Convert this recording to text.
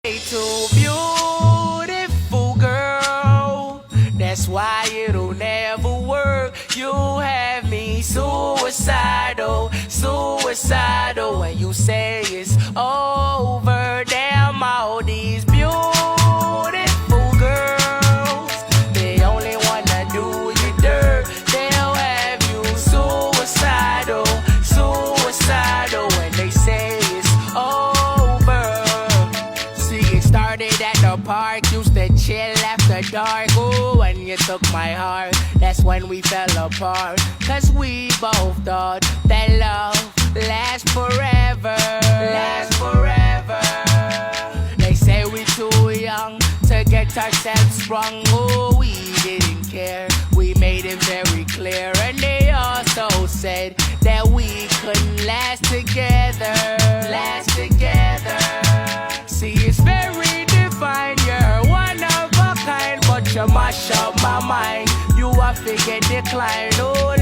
Too beautiful, girl. That's why it'll never work. You have me suicidal, suicidal. When you say it's over, damn all these beautiful girls, they only wanna do you dirt. They'll have you suicidal, suicidal. When they say it's over. See, it started at the park, used to chill after dark. Ooh, when you took my heart, that's when we fell apart. Cause we both thought that love lasts forever, lasts forever. They say we too young to get ourselves sprung. Oh, we didn't care, we made it very clear. And they also said that we couldn't last together, last together. See, it's very divine, you're one of a kind, but you mash up my mind. You a figure decline, oh